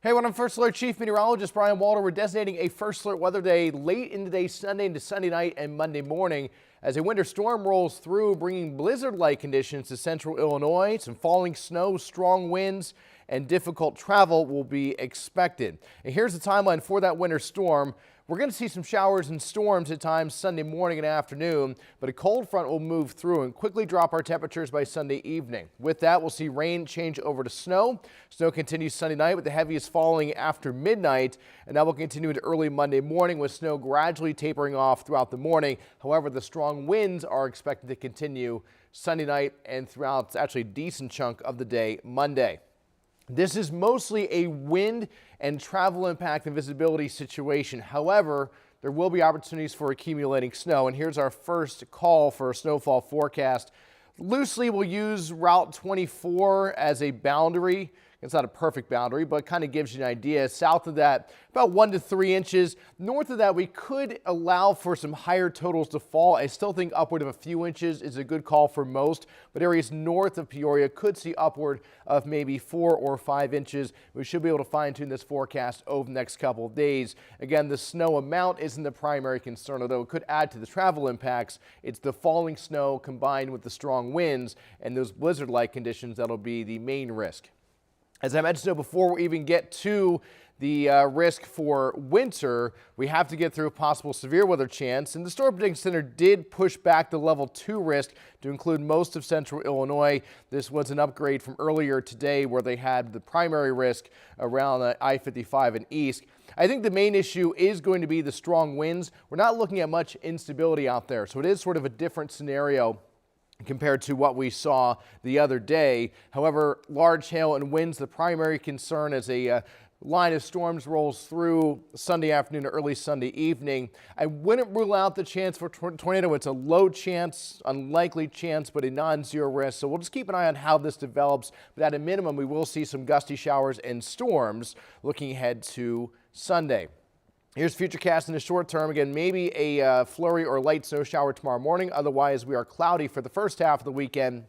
Hey, when I'm First Alert Chief Meteorologist Brian Walter, we're designating a First Alert weather day late into the day Sunday into Sunday night and Monday morning as a winter storm rolls through, bringing blizzard-like conditions to central Illinois. Some falling snow, strong winds, and difficult travel will be expected. And here's the timeline for that winter storm. We're going to see some showers and storms at times Sunday morning and afternoon, but a cold front will move through and quickly drop our temperatures by Sunday evening. With that, we'll see rain change over to snow. Snow continues Sunday night with the heaviest falling after midnight, and that will continue into early Monday morning with snow gradually tapering off throughout the morning. However, the strong winds are expected to continue Sunday night and throughout actually a decent chunk of the day Monday. This is mostly a wind and travel impact and visibility situation. However, there will be opportunities for accumulating snow. And here's our first call for a snowfall forecast. Loosely, we'll use Route 24 as a boundary. It's not a perfect boundary, but kind of gives you an idea. South of that, about 1 to 3 inches. North of that, we could allow for some higher totals to fall. I still think upward of a few inches is a good call for most, but areas north of Peoria could see upward of maybe 4 or 5 inches. We should be able to fine-tune this forecast over the next couple of days. Again, the snow amount isn't the primary concern, although it could add to the travel impacts. It's the falling snow combined with the strong winds and those blizzard-like conditions that'll be the main risk. As I mentioned before we even get to the risk for winter, we have to get through a possible severe weather chance. And the Storm Prediction Center did push back the level 2 risk to include most of central Illinois. This was an upgrade from earlier today where they had the primary risk around I-55 and east. I think the main issue is going to be the strong winds. We're not looking at much instability out there, so it is sort of a different scenario compared to what we saw the other day. However, large hail and winds, the primary concern as a line of storms rolls through Sunday afternoon to early Sunday evening. I wouldn't rule out the chance for tornado. It's a low chance, unlikely chance, but a non-zero risk. So we'll just keep an eye on how this develops. But at a minimum, we will see some gusty showers and storms looking ahead to Sunday. Here's Futurecast in the short term. Again, maybe a flurry or light snow shower tomorrow morning. Otherwise, we are cloudy for the first half of the weekend.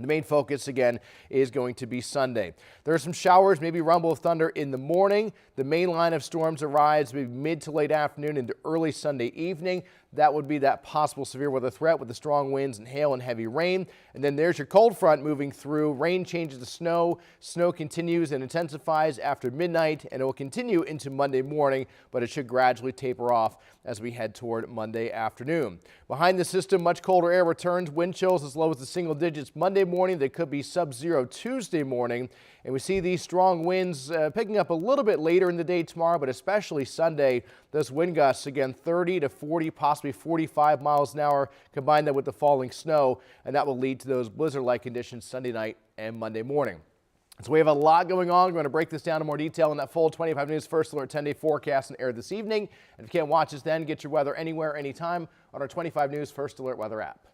The main focus, again, is going to be Sunday. There are some showers, maybe rumble of thunder in the morning. The main line of storms arrives maybe mid to late afternoon into early Sunday evening. That would be that possible severe weather threat with the strong winds and hail and heavy rain. And then there's your cold front moving through. Rain changes to snow. Snow continues and intensifies after midnight, and it will continue into Monday morning, but it should gradually taper off as we head toward Monday afternoon. Behind the system, much colder air returns. Wind chills as low as the single digits Monday morning. They could be sub-zero Tuesday morning. And we see these strong winds picking up a little bit later in the day tomorrow, but especially Sunday. Those wind gusts, again, 30 to 40, possibly 45 miles an hour. Combine that with the falling snow, and that will lead to those blizzard-like conditions Sunday night and Monday morning. So we have a lot going on. We're going to break this down in more detail in that full 25 News First Alert 10-day forecast and air this evening. And if you can't watch us then, get your weather anywhere, anytime on our 25 News First Alert weather app.